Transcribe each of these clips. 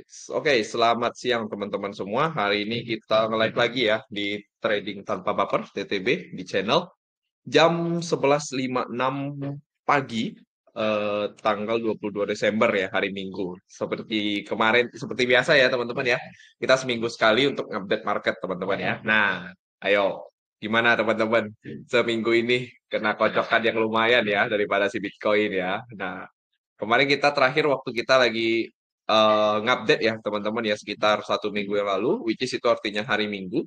Oke, selamat siang teman-teman semua. Hari ini kita nge-live lagi ya di Trading Tanpa Baper TTB di channel jam 11.56 pagi tanggal 22 Desember ya, hari Minggu. Seperti kemarin, seperti biasa ya teman-teman ya. Kita seminggu sekali untuk update market teman-teman ya. Nah, ayo gimana teman-teman? Seminggu ini kena kocokan yang lumayan ya daripada si Bitcoin ya. Nah, kemarin kita terakhir waktu kita lagi ngupdate ya teman-teman ya sekitar 1 minggu yang lalu, which is itu artinya hari Minggu.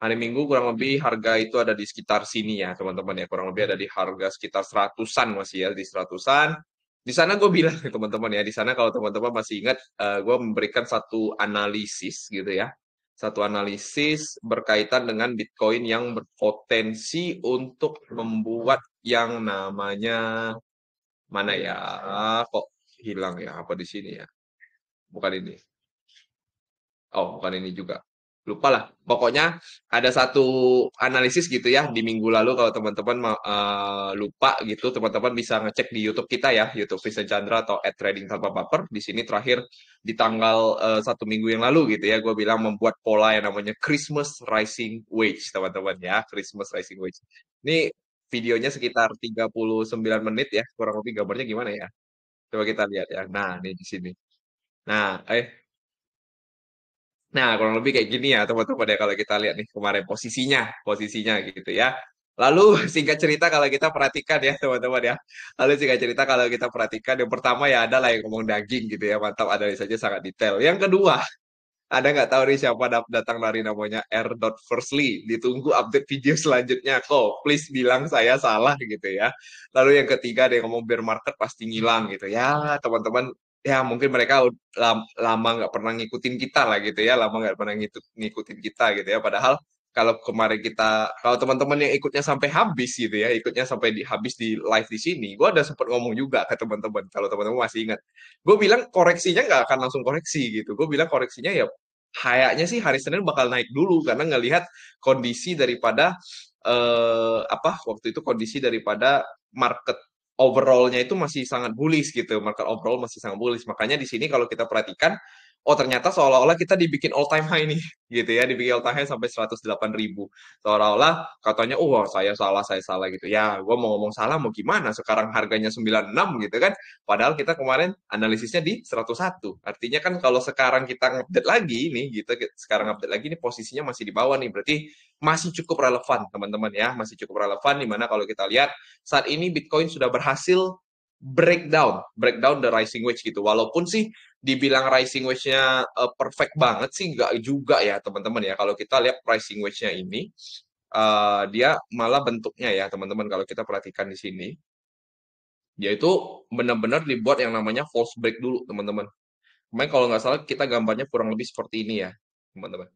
Hari Minggu kurang lebih harga itu ada di sekitar sini ya teman-teman ya, kurang lebih ada di harga sekitar seratusan masih ya di seratusan. Di sana gue bilang nih teman-teman ya, di sana kalau teman-teman masih ingat, gue memberikan satu analisis gitu ya, satu analisis berkaitan dengan Bitcoin yang berpotensi untuk membuat yang namanya mana ya? Kok hilang ya? Apa di sini ya? Bukan ini. Oh, bukan ini juga. Lupa lah. Pokoknya ada satu analisis gitu ya di minggu lalu kalau teman-teman lupa gitu, teman-teman bisa ngecek di YouTube kita ya, YouTube Vincent Chandra atau @trading tanpa baper. Di sini terakhir di tanggal 1 minggu yang lalu gitu ya, gue bilang membuat pola yang namanya Christmas Rising Wedge, teman-teman ya, Christmas Rising Wedge. Ini videonya sekitar 39 menit ya, kurang lebih gambarnya gimana ya? Coba kita lihat ya. Nah, ini di sini. Nah, kurang lebih kayak gini ya teman-teman ya kalau kita lihat nih kemarin posisinya gitu ya. Lalu singkat cerita kalau kita perhatikan ya teman-teman ya. Lalu singkat cerita kalau kita perhatikan yang pertama ya ada lah yang ngomong daging gitu ya. Mantap, analisanya sangat detail. Yang kedua, ada nggak tahu nih siapa datang dari namanya R. Firstly. Ditunggu update video selanjutnya kok. Please bilang saya salah gitu ya. Lalu yang ketiga ada yang ngomong bear market pasti ngilang gitu ya. Teman-teman ya mungkin mereka lama nggak pernah ngikutin kita lah gitu ya. Lama nggak pernah ngikutin kita gitu ya. Padahal kalau kemarin kalau teman-teman yang ikutnya sampai habis gitu ya, ikutnya sampai habis di live di sini, gue ada sempat ngomong juga ke teman-teman, kalau teman-teman masih ingat, gue bilang koreksinya nggak akan langsung koreksi gitu, gue bilang koreksinya ya kayaknya sih hari Senin bakal naik dulu karena ngelihat kondisi daripada apa waktu itu kondisi daripada market overall-nya itu masih sangat bullish gitu. Market overall masih sangat bullish. Makanya di sini kalau kita perhatikan, oh ternyata seolah-olah kita dibikin all time high nih gitu ya, dibikin all time high sampai 108.000. Seolah-olah katanya, oh saya salah gitu. Ya, gue mau ngomong salah mau gimana? Sekarang harganya 96 gitu kan. Padahal kita kemarin analisisnya di 101. Artinya kan kalau sekarang kita update lagi nih gitu, sekarang update lagi nih posisinya masih di bawah nih. Berarti masih cukup relevan teman-teman ya, masih cukup relevan di mana kalau kita lihat saat ini Bitcoin sudah berhasil breakdown the rising wedge gitu. Walaupun sih dibilang rising wedge-nya perfect banget sih nggak juga ya teman-teman ya. Kalau kita lihat rising wedge-nya ini dia malah bentuknya ya teman-teman kalau kita perhatikan di sini dia itu benar-benar dibuat yang namanya false break dulu teman-teman. Kemarin kalau nggak salah kita gambarnya kurang lebih seperti ini ya teman-teman.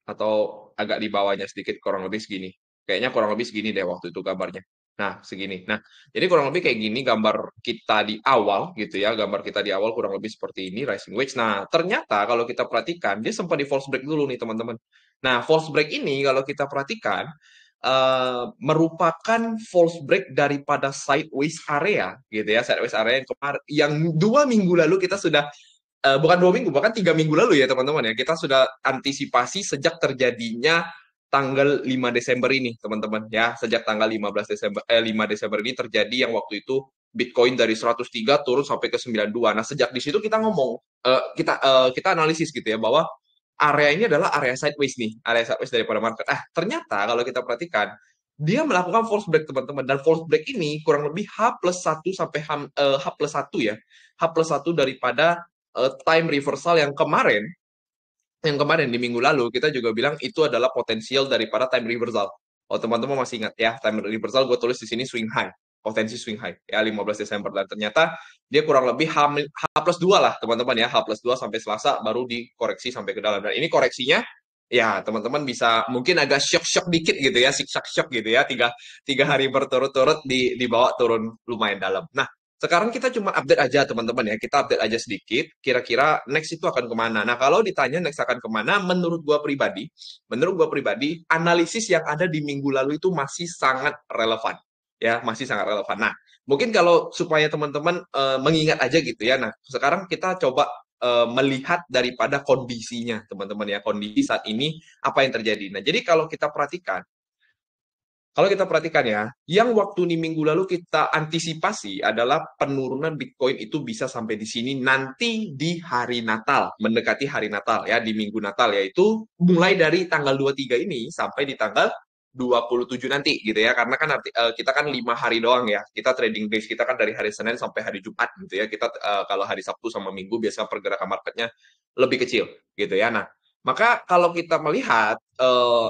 Atau agak di bawahnya sedikit kurang lebih segini. Kayaknya kurang lebih segini deh waktu itu gambarnya. Nah, segini. Nah, jadi kurang lebih kayak gini gambar kita di awal gitu ya. Gambar kita di awal kurang lebih seperti ini rising wedge. Nah, ternyata kalau kita perhatikan dia sempat di false break dulu nih teman-teman. Nah, false break ini kalau kita perhatikan merupakan false break daripada sideways area gitu ya, sideways area yang kemarin yang 2 minggu lalu kita sudah bukan 2 minggu, bahkan 3 minggu lalu ya teman-teman ya. Kita sudah antisipasi sejak terjadinya tanggal 5 Desember ini teman-teman ya. Sejak tanggal 5 Desember ini terjadi yang waktu itu Bitcoin dari 103 turun sampai ke 92. Nah, sejak di situ kita ngomong, kita analisis gitu ya bahwa area ini adalah area sideways nih, area sideways daripada market. Ternyata kalau kita perhatikan dia melakukan false break teman-teman, dan false break ini kurang lebih H+1 sampai H+1 ya, H+1 daripada time reversal yang kemarin di minggu lalu kita juga bilang itu adalah potensial daripada time reversal. Oh teman-teman masih ingat ya, time reversal gue tulis di sini swing high, potensi swing high ya 15 Desember, dan ternyata dia kurang lebih H+2 lah teman-teman ya, H+2 sampai Selasa baru dikoreksi sampai ke dalam, dan ini koreksinya ya teman-teman bisa mungkin agak shock-shock dikit gitu ya, shock gitu ya, tiga hari berturut-turut dibawa turun lumayan dalam. Nah, sekarang kita cuma update aja teman-teman ya, kita update aja sedikit, kira-kira next itu akan kemana. Nah kalau ditanya next akan kemana, menurut gua pribadi, analisis yang ada di minggu lalu itu masih sangat relevan. Ya, masih sangat relevan. Nah, mungkin kalau supaya teman-teman mengingat aja gitu ya, nah sekarang kita coba melihat daripada kondisinya, teman-teman ya. Kondisi saat ini apa yang terjadi. Nah, jadi kalau kita perhatikan ya, yang waktu di minggu lalu kita antisipasi adalah penurunan Bitcoin itu bisa sampai di sini nanti di hari Natal, mendekati hari Natal ya, di minggu Natal, yaitu mulai dari tanggal 23 ini sampai di tanggal 27 nanti gitu ya, karena kan kita kan 5 hari doang ya, kita trading days kita kan dari hari Senin sampai hari Jumat gitu ya, kita kalau hari Sabtu sama Minggu biasa pergerakan marketnya lebih kecil gitu ya. Nah, maka kalau kita melihat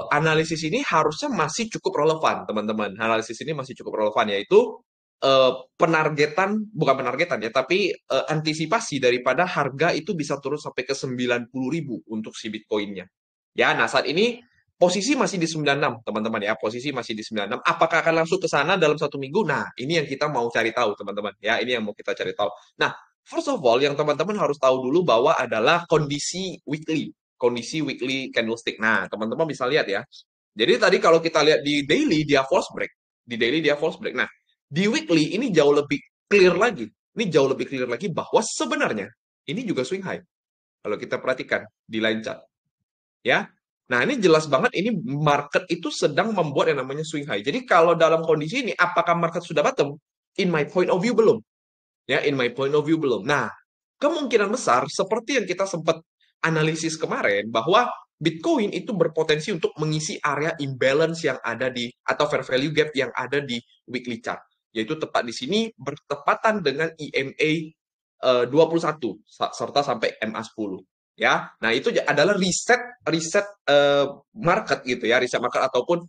analisis ini harusnya masih cukup relevan, teman-teman. Analisis ini masih cukup relevan, yaitu bukan penargetan ya, tapi antisipasi daripada harga itu bisa turun sampai ke 90.000 untuk si Bitcoin-nya. Ya, nah saat ini posisi masih di 96, teman-teman ya. Posisi masih di 96. Apakah akan langsung ke sana dalam 1 minggu? Nah, ini yang kita mau cari tahu, teman-teman. Ya, ini yang mau kita cari tahu. Nah, first of all, yang teman-teman harus tahu dulu bahwa adalah kondisi weekly candlestick. Nah, teman-teman bisa lihat ya. Jadi tadi kalau kita lihat di daily dia false break. Di daily dia false break. Nah, di weekly ini jauh lebih clear lagi. Ini jauh lebih clear lagi bahwa sebenarnya ini juga swing high. Kalau kita perhatikan di line chart. Ya. Nah, ini jelas banget ini market itu sedang membuat yang namanya swing high. Jadi kalau dalam kondisi ini apakah market sudah bottom? In my point of view belum. Ya, in my point of view belum. Nah, kemungkinan besar seperti yang kita sempat analisis kemarin bahwa Bitcoin itu berpotensi untuk mengisi area imbalance yang ada di atau fair value gap yang ada di weekly chart, yaitu tepat di sini bertepatan dengan EMA 21 serta sampai MA10 ya. Nah, itu adalah riset market gitu ya, riset market ataupun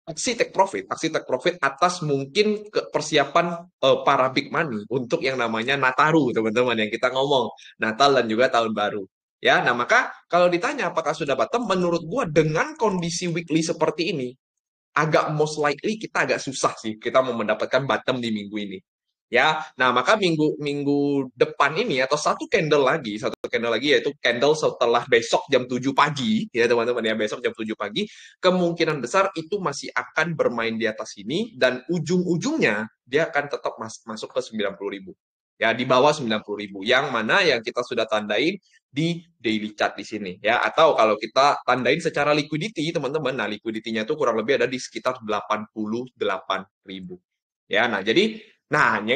aksi take profit atas mungkin persiapan para big money untuk yang namanya Nataru, teman-teman, yang kita ngomong Natal dan juga tahun baru. Ya, nah maka kalau ditanya apakah sudah bottom, menurut gua dengan kondisi weekly seperti ini, agak most likely kita agak susah sih kita mau mendapatkan bottom di minggu ini. Ya, nah maka minggu minggu depan ini atau satu candle lagi yaitu candle setelah besok jam 7 pagi ya teman-teman ya, besok jam 7 pagi kemungkinan besar itu masih akan bermain di atas ini dan ujung-ujungnya dia akan tetap masuk ke 90.000. Ya, di bawah 90.000 yang mana yang kita sudah tandain di daily chart di sini ya, atau kalau kita tandain secara liquidity teman-teman, nah liquidity-nya itu kurang lebih ada di sekitar 88.000 ya. Nah, jadi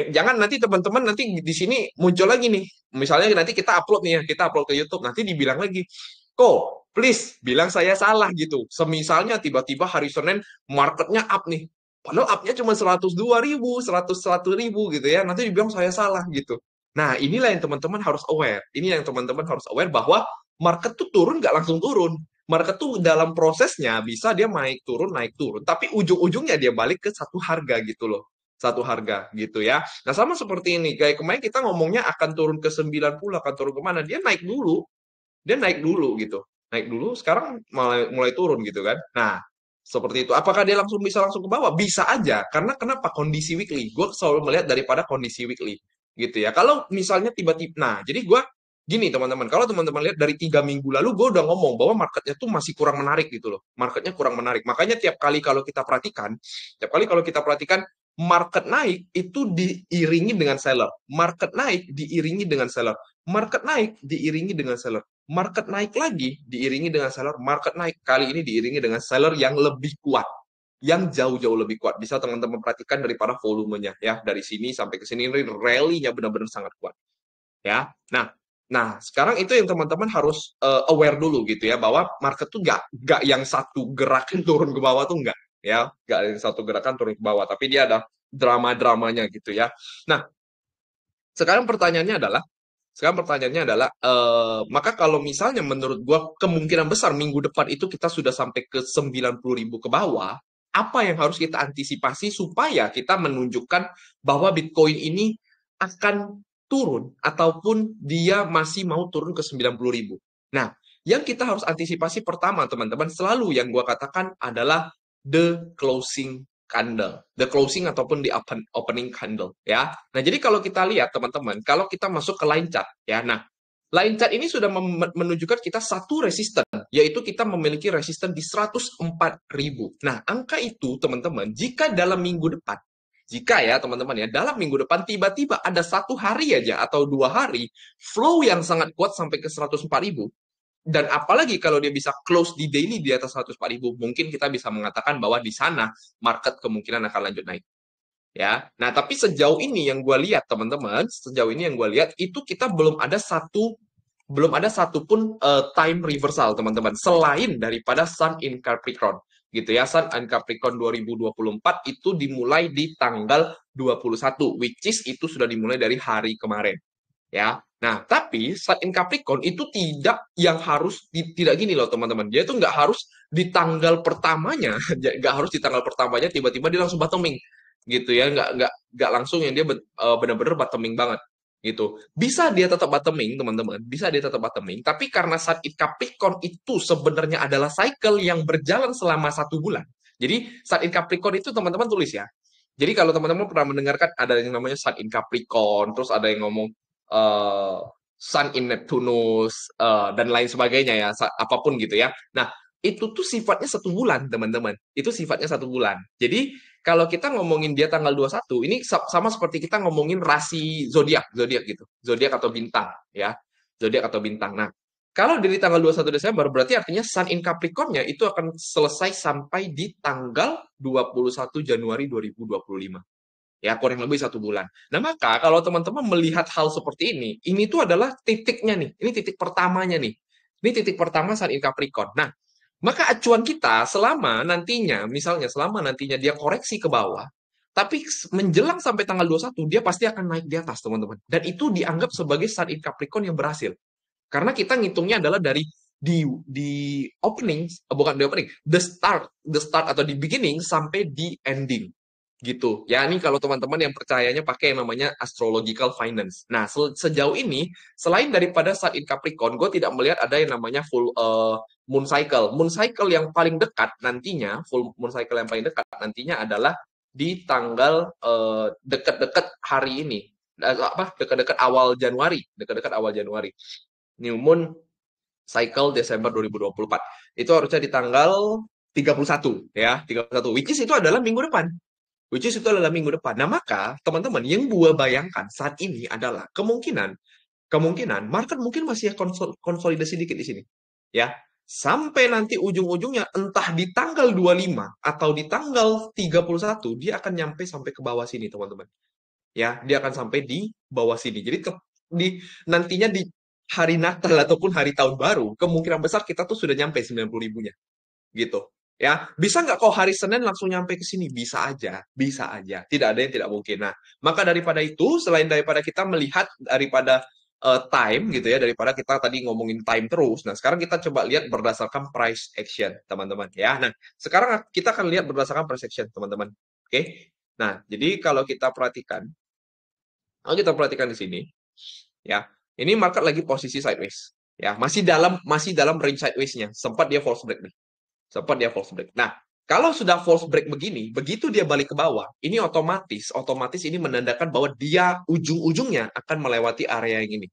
jangan nanti teman-teman nanti di sini muncul lagi nih. Misalnya nanti kita upload nih ya, kita upload ke YouTube, nanti dibilang lagi, "Kok, please bilang saya salah gitu." Semisalnya tiba-tiba hari Senin marketnya up nih. Padahal up-nya cuma 102.000, 101.000 gitu ya. Nanti dibilang saya salah gitu. Nah, inilah yang teman-teman harus aware. Ini yang teman-teman harus aware bahwa market tuh turun nggak langsung turun. Market tuh dalam prosesnya bisa dia naik turun, tapi ujung-ujungnya dia balik ke satu harga gitu loh. Satu harga gitu ya. Nah, sama seperti ini. Kayak kemarin kita ngomongnya akan turun ke 90, akan turun kemana? Dia naik dulu. Dia naik dulu gitu. Naik dulu, sekarang mulai turun gitu kan. Nah, seperti itu. Apakah dia bisa langsung ke bawah? Bisa aja. Karena kenapa? Kondisi weekly. Gue selalu melihat daripada kondisi weekly. Gitu ya. Kalau misalnya tiba-tiba, nah jadi gue gini teman-teman, kalau teman-teman lihat dari 3 minggu lalu gue udah ngomong bahwa marketnya tuh masih kurang menarik gitu loh. Marketnya kurang menarik. Makanya tiap kali kalau kita perhatikan, market naik itu diiringi dengan seller. Market naik diiringi dengan seller. Market naik diiringi dengan seller. Market naik lagi diiringi dengan seller. Market naik kali ini diiringi dengan seller yang lebih kuat. Yang jauh-jauh lebih kuat. Bisa teman-teman perhatikan daripada volumenya ya. Dari sini sampai ke sini rally-nya benar-benar sangat kuat. Ya. Nah, sekarang itu yang teman-teman harus aware dulu gitu ya, bahwa market tuh nggak yang satu gerakan turun ke bawah tuh nggak ya, nggak yang satu gerakan turun ke bawah, tapi dia ada drama-dramanya gitu ya. Nah, sekarang pertanyaannya adalah, maka kalau misalnya menurut gua kemungkinan besar minggu depan itu kita sudah sampai ke 90.000 ke bawah, apa yang harus kita antisipasi supaya kita menunjukkan bahwa Bitcoin ini akan turun ataupun dia masih mau turun ke 90.000. Nah, yang kita harus antisipasi pertama teman-teman selalu yang gua katakan adalah the closing candle, the closing ataupun the opening candle ya. Nah, jadi kalau kita lihat teman-teman, kalau kita masuk ke line chart ya. Nah, line chart ini sudah menunjukkan kita satu resisten, yaitu kita memiliki resisten di 104.000. Nah, angka itu teman-teman, jika dalam minggu depan jika ya teman-teman ya, dalam minggu depan tiba-tiba ada 1 hari aja atau 2 hari, flow yang sangat kuat sampai ke 104.000, dan apalagi kalau dia bisa close di daily di atas 104.000, mungkin kita bisa mengatakan bahwa di sana market kemungkinan akan lanjut naik. Ya, nah tapi sejauh ini yang gue lihat teman-teman, sejauh ini yang gue lihat itu kita belum ada satupun time reversal teman-teman, selain daripada Sun in Capricorn gitu ya. Sun in Capricorn 2024 itu dimulai di tanggal 21, which is itu sudah dimulai dari hari kemarin ya. Nah, tapi Sun in Capricorn itu tidak yang harus tidak gini loh teman-teman. Dia itu nggak harus di tanggal pertamanya, nggak harus di tanggal pertamanya tiba-tiba dia langsung bottoming gitu ya. Nggak langsung yang dia benar-benar bottoming banget gitu. Bisa dia tetap bottoming, teman-teman. Bisa dia tetap bottoming, tapi karena Sun in Capricorn itu sebenarnya adalah cycle yang berjalan selama 1 bulan. Jadi Sun in Capricorn itu teman-teman tulis ya. Jadi kalau teman-teman pernah mendengarkan ada yang namanya Sun in Capricorn, terus ada yang ngomong uh, Sun in Neptunus dan lain sebagainya ya, apapun gitu ya. Nah, itu tuh sifatnya 1 bulan, teman-teman. Itu sifatnya 1 bulan. Jadi kalau kita ngomongin dia tanggal 21, ini sama seperti kita ngomongin rasi zodiak, zodiak gitu. Zodiak atau bintang ya. Zodiak atau bintang. Nah, kalau dari tanggal 21 Desember berarti artinya Sun in Capricorn-nya itu akan selesai sampai di tanggal 21 Januari 2025. Ya, kurang lebih 1 bulan. Nah, maka kalau teman-teman melihat hal seperti ini tuh adalah titiknya nih. Ini titik pertamanya nih. Ini titik pertama Sun in Capricorn. Nah, maka acuan kita selama nantinya, misalnya selama nantinya dia koreksi ke bawah, tapi menjelang sampai tanggal 21, dia pasti akan naik di atas, teman-teman. Dan itu dianggap sebagai Sun in Capricorn yang berhasil. Karena kita ngitungnya adalah dari di opening, bukan di opening, the start atau di beginning sampai di ending gitu. Ya, ini kalau teman-teman yang percayanya pakai yang namanya astrological finance. Nah, sejauh ini selain daripada Sun in Capricorn, gue tidak melihat ada yang namanya full moon cycle. Moon cycle yang paling dekat nantinya, full moon cycle yang paling dekat nantinya adalah di tanggal dekat-dekat hari ini. Apa? Dekat-dekat awal Januari, dekat-dekat awal Januari. New moon cycle Desember 2024. Itu harusnya di tanggal 31 ya, 31. Which is itu adalah minggu depan. Which is itu adalah minggu depan. Nah, maka teman-teman yang gua bayangkan saat ini adalah kemungkinan market mungkin masih konsolidasi dikit di sini. Ya. Sampai nanti ujung-ujungnya entah di tanggal 25 atau di tanggal 31 dia akan nyampe sampai ke bawah sini, teman-teman. Ya, dia akan sampai di bawah sini. Jadi di nantinya di hari Natal ataupun hari tahun baru, kemungkinan besar kita tuh sudah nyampe 90 ribunya gitu ya. Bisa nggak kok hari Senin langsung nyampe ke sini? Bisa aja, bisa aja. Tidak ada yang tidak mungkin. Nah, maka daripada itu, selain daripada kita melihat daripada time gitu ya, daripada kita tadi ngomongin time terus, nah sekarang kita coba lihat berdasarkan price action, teman-teman ya. Nah, sekarang kita akan lihat berdasarkan price action, teman-teman. Oke. Nah, jadi kalau kita perhatikan di sini, ya, ini market lagi posisi sideways, ya, masih dalam range sideways-nya, sempat dia false break nih. Sempat dia false break. Nah, kalau sudah false break begini, begitu dia balik ke bawah, ini otomatis ini menandakan bahwa dia ujung-ujungnya akan melewati area yang ini.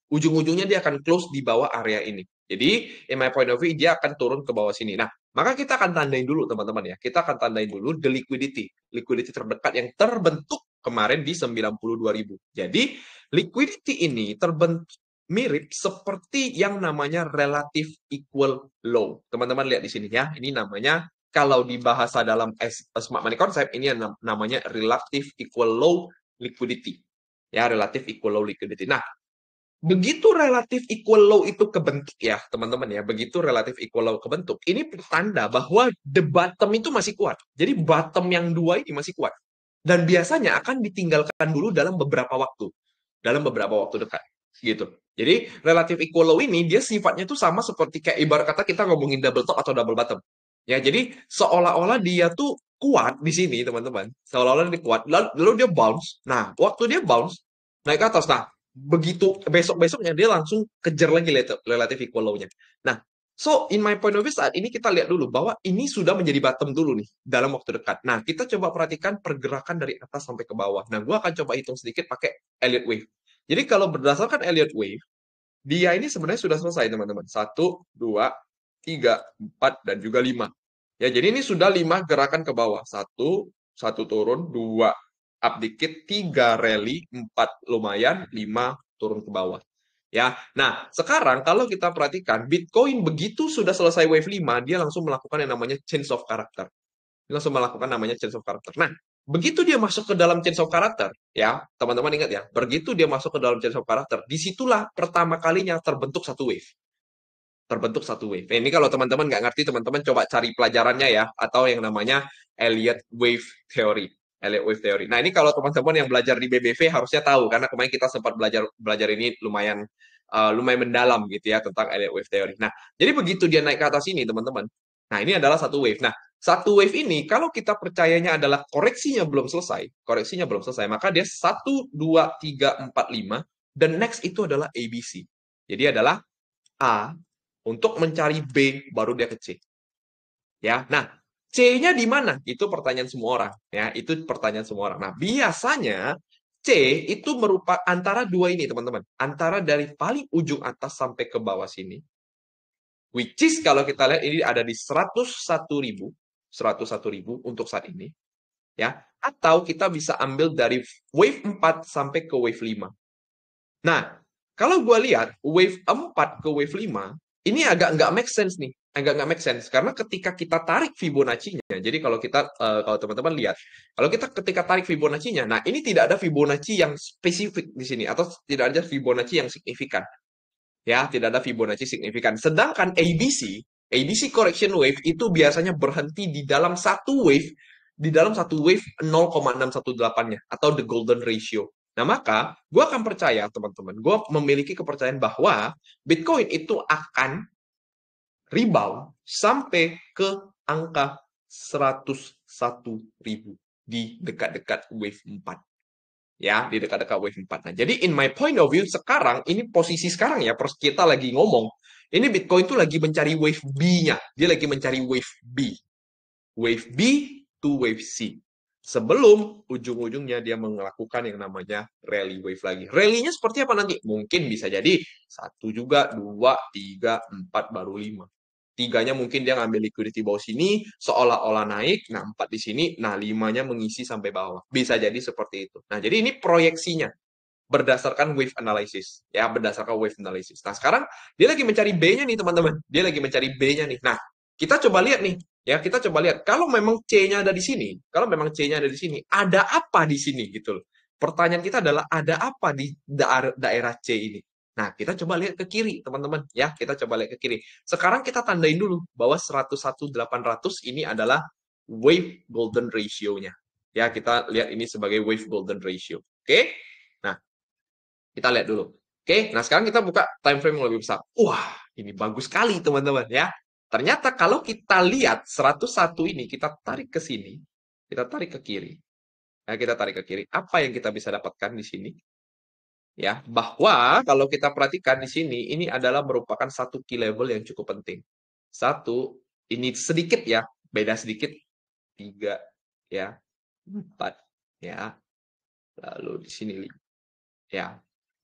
Ujung-ujungnya dia akan close di bawah area ini. Jadi, in my point of view, dia akan turun ke bawah sini. Nah, maka kita akan tandain dulu, teman-teman ya. Kita akan tandain dulu the liquidity. Liquidity terdekat yang terbentuk kemarin di 92.000. Jadi, liquidity ini terbentuk mirip seperti yang namanya relative equal low. Teman-teman lihat di sini ya. Ini namanya, kalau di bahasa dalam smart money concept, ini yang namanya relative equal low liquidity. Ya, relative equal low liquidity. Nah, begitu relatif equal low itu kebentuk ya, teman-teman ya. Begitu relatif equal low kebentuk, ini pertanda bahwa the bottom itu masih kuat. Jadi bottom yang dua ini masih kuat. Dan biasanya akan ditinggalkan dulu dalam beberapa waktu. Dalam beberapa waktu dekat. Gitu. Jadi relatif equal low ini dia sifatnya tuh sama seperti kayak ibarat kata kita ngomongin double top atau double bottom. Ya, jadi seolah-olah dia tuh kuat di sini, teman-teman. Seolah-olah dia kuat. Lalu dia bounce. Nah, waktu dia bounce, naik ke atas. Nah, begitu besok-besoknya dia langsung kejar lagi relative equal low-nya. Nah, so in my point of view saat ini kita lihat dulu bahwa ini sudah menjadi bottom dulu nih dalam waktu dekat. Nah, kita coba perhatikan pergerakan dari atas sampai ke bawah. Nah, gua akan coba hitung sedikit pakai Elliott Wave. Jadi kalau berdasarkan Elliott Wave, dia ini sebenarnya sudah selesai, teman-teman. 1, 2, 3, 4, dan juga 5. Ya, jadi ini sudah 5 gerakan ke bawah. Satu turun, 2, up dikit, 3 rally, 4 lumayan, 5 turun ke bawah. Ya, nah sekarang kalau kita perhatikan Bitcoin begitu sudah selesai wave 5, dia langsung melakukan yang namanya change of character. Dia langsung melakukan namanya change of character. Nah, begitu dia masuk ke dalam change of character, ya teman-teman ingat ya, begitu dia masuk ke dalam change of character, disitulah pertama kalinya terbentuk satu wave. Terbentuk satu wave. Ini kalau teman-teman nggak ngerti, teman-teman coba cari pelajarannya ya, atau yang namanya Elliott Wave Theory. Elliott Wave Theory. Nah, ini kalau teman-teman yang belajar di BBV harusnya tahu, karena kemarin kita sempat belajar ini lumayan mendalam gitu ya tentang Elliott Wave Theory. Nah, jadi begitu dia naik ke atas ini, teman-teman. Nah, ini adalah satu wave. Nah, satu wave ini kalau kita percayanya adalah koreksinya belum selesai, maka dia 1, 2, 3, 4, 5, dan next itu adalah ABC. Jadi adalah A, untuk mencari B, baru dia ke C. Ya, nah C-nya di mana? Itu pertanyaan semua orang. Ya, itu pertanyaan semua orang. Nah, biasanya C itu merupakan antara dua ini, teman-teman. Antara dari paling ujung atas sampai ke bawah sini. Which is kalau kita lihat ini ada di 101.000. 101.000 untuk saat ini. Ya, atau kita bisa ambil dari wave 4 sampai ke wave 5. Nah, kalau gue lihat wave 4 ke wave 5, ini agak nggak make sense nih. Agak nggak make sense. Karena ketika kita tarik Fibonacci-nya, jadi kalau teman-teman lihat, kalau kita ketika tarik Fibonacci-nya, nah ini tidak ada Fibonacci yang spesifik di sini, atau tidak ada Fibonacci yang signifikan. Ya, tidak ada Fibonacci signifikan. Sedangkan ABC correction wave itu biasanya berhenti di dalam satu wave 0,618-nya, atau the golden ratio. Nah, maka gue akan percaya, teman-teman, gue memiliki kepercayaan bahwa Bitcoin itu akan rebound sampai ke angka 101.000 di dekat-dekat wave 4. Ya, di dekat-dekat wave 4. Nah, jadi in my point of view, sekarang, ini posisi sekarang ya, kita lagi ngomong, ini Bitcoin tuh lagi mencari wave B-nya. Dia lagi mencari wave B. Wave B to wave C. Sebelum ujung-ujungnya dia melakukan yang namanya rally wave lagi. Rally-nya seperti apa nanti? Mungkin bisa jadi 1 juga, 2, 3, 4, baru 5. 3-nya mungkin dia ngambil liquidity bawah sini, seolah-olah naik, nah 4 di sini, nah 5-nya mengisi sampai bawah. Bisa jadi seperti itu. Nah, jadi ini proyeksinya berdasarkan wave analysis, ya, berdasarkan wave analysis. Nah, sekarang dia lagi mencari B-nya nih, teman-teman. Dia lagi mencari B-nya nih. Nah, kita coba lihat nih, ya, kita coba lihat kalau memang C-nya ada di sini, kalau memang C-nya ada di sini, ada apa di sini gitu loh. Pertanyaan kita adalah ada apa di daerah C ini? Nah, kita coba lihat ke kiri, teman-teman, ya. Kita coba lihat ke kiri. Sekarang kita tandain dulu bahwa 101.800 ini adalah wave golden ratio-nya. Ya, kita lihat ini sebagai wave golden ratio. Oke? Nah, kita lihat dulu. Oke, nah sekarang kita buka time frame yang lebih besar. Wah, ini bagus sekali teman-teman ya. Ternyata kalau kita lihat 101 ini, kita tarik ke sini, kita tarik ke kiri. Nah, kita tarik ke kiri. Apa yang kita bisa dapatkan di sini? Ya, bahwa kalau kita perhatikan di sini, ini adalah merupakan satu key level yang cukup penting. Satu, ini sedikit ya, beda sedikit. 3, ya, 4, ya. Lalu di sini 5, ya.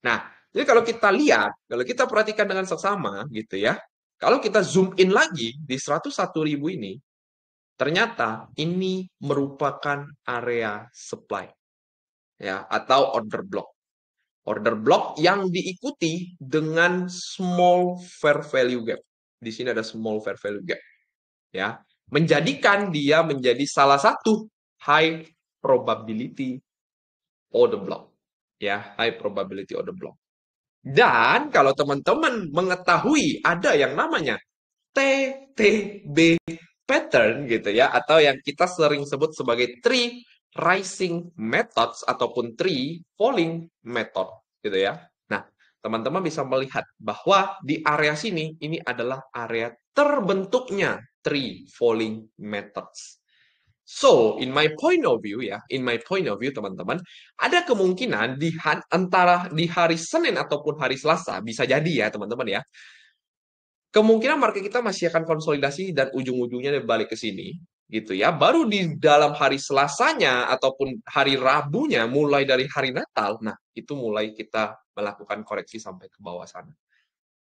Nah, jadi kalau kita lihat, kalau kita perhatikan dengan seksama gitu ya, kalau kita zoom in lagi di 101.000 ini, ternyata ini merupakan area supply ya, atau order block. Order block yang diikuti dengan small fair value gap. Di sini ada small fair value gap. Ya, menjadikan dia menjadi salah satu high probability order block. Ya, high probability order block. Dan kalau teman-teman mengetahui ada yang namanya TTB pattern gitu ya, atau yang kita sering sebut sebagai three rising methods ataupun three falling method gitu ya. Nah, teman-teman bisa melihat bahwa di area sini ini adalah area terbentuknya three falling methods. So, in my point of view ya, teman-teman, ada kemungkinan antara di hari Senin ataupun hari Selasa, bisa jadi ya teman-teman ya, kemungkinan market kita masih akan konsolidasi dan ujung-ujungnya balik ke sini, gitu ya. Baru di dalam hari Selasanya ataupun hari Rabunya, mulai dari hari Natal, nah itu mulai kita melakukan koreksi sampai ke bawah sana.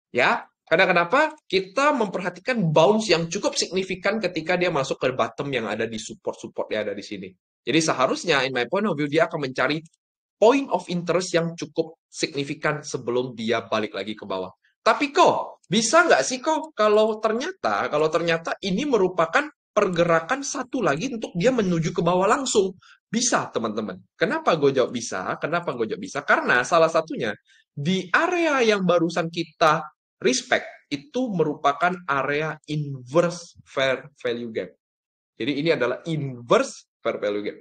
Ya, karena kenapa? Kita memperhatikan bounce yang cukup signifikan ketika dia masuk ke bottom yang ada di support-support yang ada di sini. Jadi seharusnya in my point of view dia akan mencari point of interest yang cukup signifikan sebelum dia balik lagi ke bawah. Tapi kok bisa nggak sih kok kalau ternyata ini merupakan pergerakan satu lagi untuk dia menuju ke bawah langsung? Bisa, teman-teman. Kenapa gue jawab bisa? Kenapa gue jawab bisa? Karena salah satunya di area yang barusan kita respect itu merupakan area inverse fair value gap. Jadi ini adalah inverse fair value gap.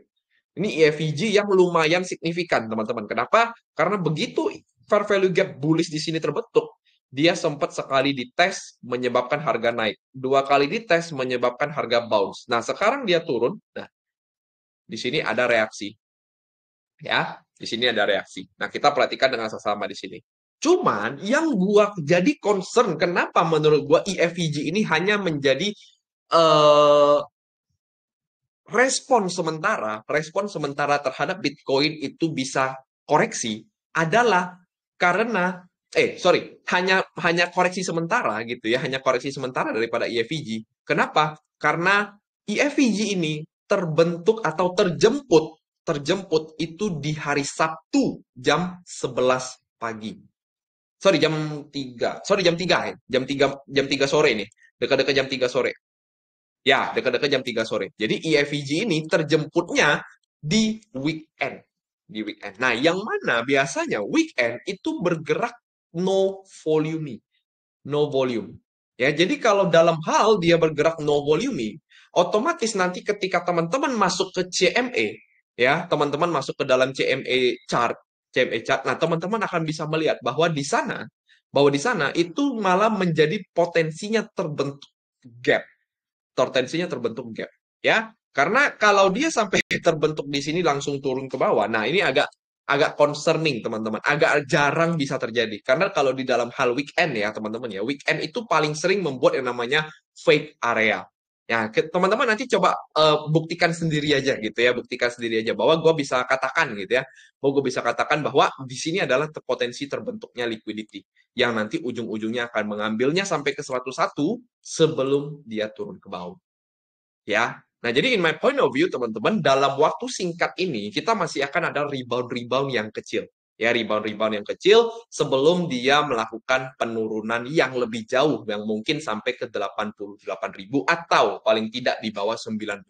Ini EFVG yang lumayan signifikan, teman-teman. Kenapa? Karena begitu fair value gap bullish di sini terbentuk, dia sempat sekali dites menyebabkan harga naik. 2 kali dites menyebabkan harga bounce. Nah, sekarang dia turun. Nah, di sini ada reaksi. Ya, di sini ada reaksi. Nah, kita perhatikan dengan sesama di sini. Cuman yang gua jadi concern, kenapa menurut gua EFVG ini hanya menjadi eh, respon sementara terhadap Bitcoin itu bisa koreksi adalah karena hanya koreksi sementara gitu ya, hanya koreksi sementara daripada EFVG. Kenapa? Karena EFVG ini terbentuk atau terjemput itu di hari Sabtu jam 11 pagi. Jam 3 ya. Jam 3 sore nih. Dekat-dekat jam 3 sore. Ya, dekat-dekat jam 3 sore. Jadi EFVG ini terjemputnya di weekend. Di weekend. Nah, yang mana biasanya weekend itu bergerak no volume. No volume. Ya, jadi kalau dalam hal dia bergerak no volume, otomatis nanti ketika teman-teman masuk ke CME, ya, teman-teman masuk ke dalam CME chart, nah teman-teman akan bisa melihat bahwa di sana itu malah menjadi potensinya terbentuk gap, ya, karena kalau dia sampai terbentuk di sini langsung turun ke bawah, nah ini agak agak concerning, teman-teman, agak jarang bisa terjadi karena kalau di dalam hal weekend ya, teman-teman, ya, weekend itu paling sering membuat yang namanya fake area. Ya, teman-teman nanti coba buktikan sendiri aja gitu ya, buktikan sendiri aja bahwa gue bisa katakan gitu ya, bahwa gue bisa katakan bahwa di sini adalah potensi terbentuknya liquidity yang nanti ujung-ujungnya akan mengambilnya sampai ke 101 sebelum dia turun ke bawah. Ya. Nah, jadi in my point of view, teman-teman, dalam waktu singkat ini, kita masih akan ada rebound-rebound yang kecil. Ya, rebound-rebound yang kecil sebelum dia melakukan penurunan yang lebih jauh, yang mungkin sampai ke 88.000 atau paling tidak di bawah 90.000.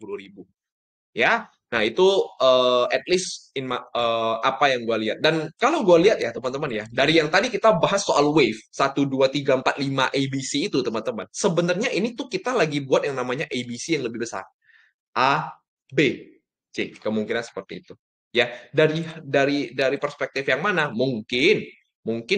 Ya, nah itu at least apa yang gue lihat. Dan kalau gue lihat ya teman-teman ya, dari yang tadi kita bahas soal wave 1, 2, 3, 4, 5 ABC itu teman-teman. Sebenarnya ini tuh kita lagi buat yang namanya ABC yang lebih besar. A, B, C. Kemungkinan seperti itu. Ya, dari perspektif yang mana? Mungkin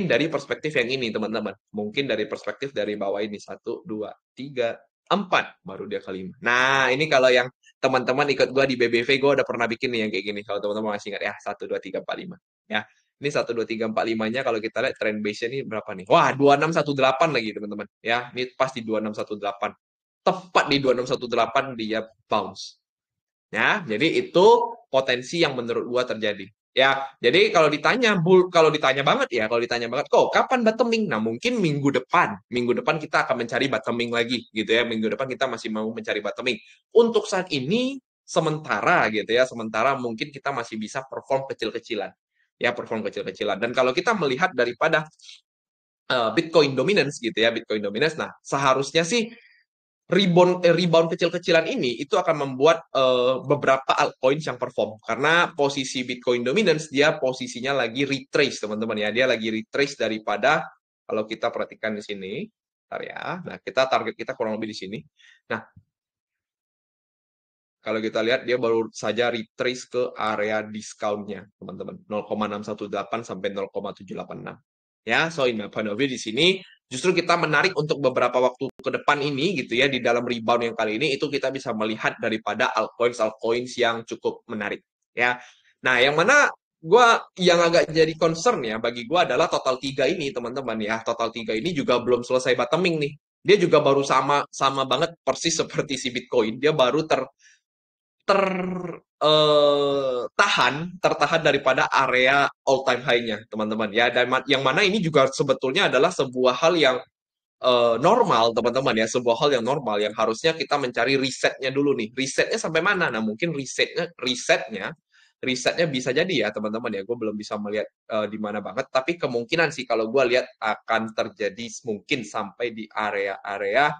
dari perspektif yang ini, teman-teman. Mungkin dari perspektif dari bawah ini 1, 2, 3, 4 baru dia kelima. Nah, ini kalau yang teman-teman ikut gua di BBV, gua udah pernah bikin nih yang kayak gini. Kalau teman-teman masih ingat ya, 1, 2, 3, 4, 5. Ya. Ini 1, 2, 3, 4, 5-nya kalau kita lihat trend base-nya ini berapa nih? Wah, 2618 lagi, teman-teman. Ya, ini pas di 2618. Tepat di 2618 dia bounce. Ya, jadi itu potensi yang menurut gua terjadi. Ya, jadi kalau ditanya banget ya, kalau ditanya banget, kok kapan bottoming? Nah, mungkin minggu depan kita akan mencari bottoming lagi, gitu ya. Minggu depan kita masih mau mencari bottoming. Untuk saat ini, sementara gitu ya, sementara mungkin kita masih bisa perform kecil-kecilan, ya, perform kecil-kecilan. Dan kalau kita melihat daripada Bitcoin dominance gitu ya, Bitcoin dominance, nah seharusnya sih rebound kecil-kecilan ini itu akan membuat beberapa altcoins yang perform karena posisi Bitcoin dominance dia posisinya lagi retrace, teman-teman ya, dia lagi retrace daripada, kalau kita perhatikan di sini, bentar ya, nah target kita kurang lebih di sini. Nah, kalau kita lihat dia baru saja retrace ke area discountnya, teman-teman, 0,618 sampai 0,786. Ya, so in my point of view di sini justru kita menarik untuk beberapa waktu ke depan ini gitu ya, di dalam rebound yang kali ini itu kita bisa melihat daripada altcoins yang cukup menarik ya. Nah, yang mana yang agak jadi concern ya bagi gue adalah total 3 ini, teman-teman ya. Total 3 ini juga belum selesai bottoming nih. Dia juga baru sama banget persis seperti si Bitcoin. Dia baru tertahan daripada area all time high-nya, teman-teman ya. Dan yang mana ini juga sebetulnya adalah sebuah hal yang normal teman-teman ya, sebuah hal yang normal yang harusnya kita mencari risetnya dulu nih. Risetnya sampai mana? Nah, mungkin risetnya bisa jadi ya teman-teman ya. Gue belum bisa melihat di mana banget, tapi kemungkinan sih kalau gue lihat akan terjadi mungkin sampai di area-area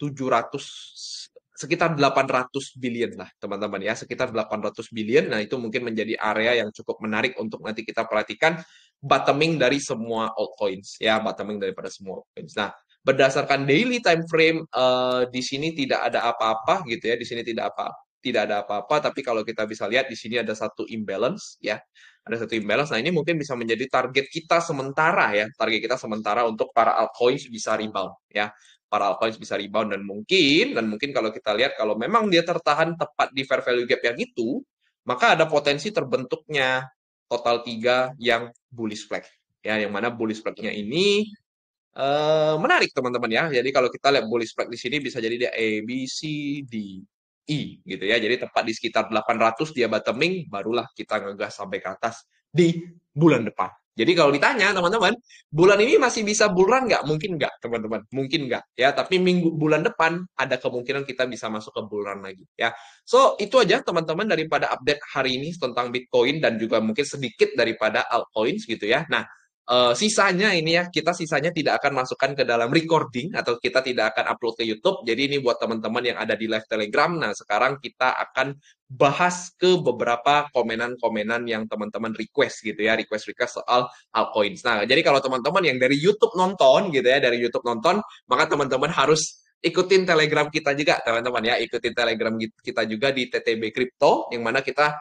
700, sekitar 800 billion lah teman-teman ya, sekitar 800 billion. Nah, itu mungkin menjadi area yang cukup menarik untuk nanti kita perhatikan bottoming dari semua altcoins ya, bottoming daripada semua altcoins. Nah, berdasarkan daily time frame di sini tidak ada apa-apa gitu ya, di sini tidak ada apa-apa, tapi kalau kita bisa lihat di sini ada satu imbalance ya. Ada satu imbalance. Nah, ini mungkin bisa menjadi target kita sementara ya. Target kita sementara untuk para altcoins bisa rebound ya. Para altcoins bisa rebound dan mungkin kalau kita lihat kalau memang dia tertahan tepat di fair value gap yang itu, maka ada potensi terbentuknya total 3 yang bullish flag. Ya, yang mana bullish flag-nya ini menarik teman-teman ya. Jadi kalau kita lihat bullish flag di sini bisa jadi dia A, B, C, D, E gitu ya. Jadi tepat di sekitar 800 dia bottoming, barulah kita ngegas sampai ke atas di bulan depan. Jadi kalau ditanya teman-teman, bulan ini masih bisa bull run nggak? Mungkin nggak teman-teman, mungkin nggak ya. Tapi bulan depan ada kemungkinan kita bisa masuk ke bull run lagi ya. So itu aja teman-teman daripada update hari ini tentang Bitcoin dan juga mungkin sedikit daripada altcoins gitu ya. Nah, sisanya ini ya, kita sisanya tidak akan masukkan ke dalam recording atau kita tidak akan upload ke YouTube. Jadi ini buat teman-teman yang ada di live Telegram. Nah, sekarang kita akan bahas ke beberapa komenan-komenan yang teman-teman request gitu ya, request-request soal altcoins. Nah, jadi kalau teman-teman yang dari YouTube nonton gitu ya, dari YouTube nonton, maka teman-teman harus ikutin Telegram kita juga, teman-teman ya. Ikutin Telegram kita juga di TTB Crypto, yang mana kita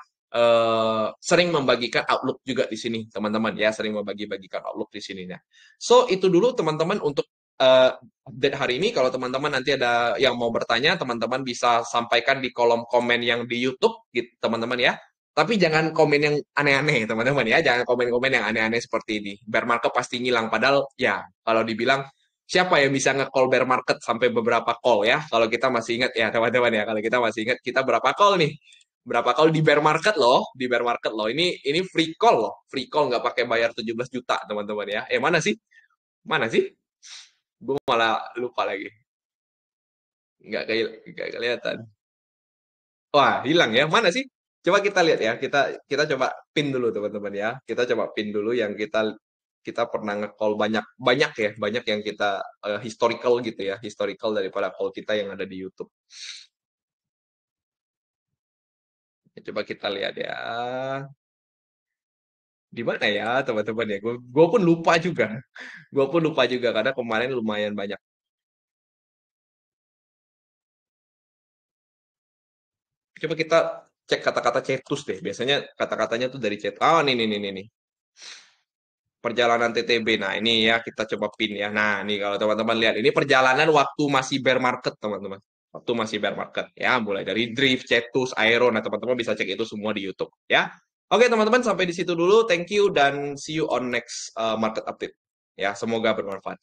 sering membagikan outlook juga di sini, teman-teman ya, sering membagi-bagikan outlook di sininya. So itu dulu teman-teman untuk update hari ini. Kalau teman-teman nanti ada yang mau bertanya, teman-teman bisa sampaikan di kolom komen yang di YouTube, gitu, teman-teman ya. Tapi jangan komen yang aneh-aneh, teman-teman ya. Jangan komen-komen yang aneh-aneh seperti ini. Bear market pasti ngilang. Padahal ya, kalau dibilang siapa yang bisa nge-call bear market sampai beberapa call ya? Kalau kita masih ingat ya, teman-teman ya. Kalau kita masih ingat kita berapa call nih? Berapa kali di bear market loh, di bear market loh. Ini free call loh, free call nggak pakai bayar 17 juta teman-teman ya. Mana sih? Mana sih? Gue malah lupa lagi. Nggak kelihatan. Wah, hilang ya. Mana sih? Coba kita lihat ya. Kita kita coba pin dulu teman-teman ya. Kita coba pin dulu yang kita kita pernah nge-call banyak banyak ya, banyak yang kita historical gitu ya, historical daripada call kita yang ada di YouTube. Coba kita lihat ya. Di mana ya teman-teman ya? Gue pun lupa juga. Gue pun lupa juga karena kemarin lumayan banyak. Coba kita cek kata-kata cetus deh. Biasanya kata-katanya tuh dari cet. Oh, nih. Perjalanan TTB. Nah, ini ya kita coba pin ya. Nah, nih kalau teman-teman lihat ini perjalanan waktu masih bear market, teman-teman. Waktu masih bear market ya, mulai dari drift, cetus, aero. Nah, teman-teman bisa cek itu semua di YouTube ya. Oke, teman-teman sampai di situ dulu. Thank you dan see you on next market update. Ya, semoga bermanfaat.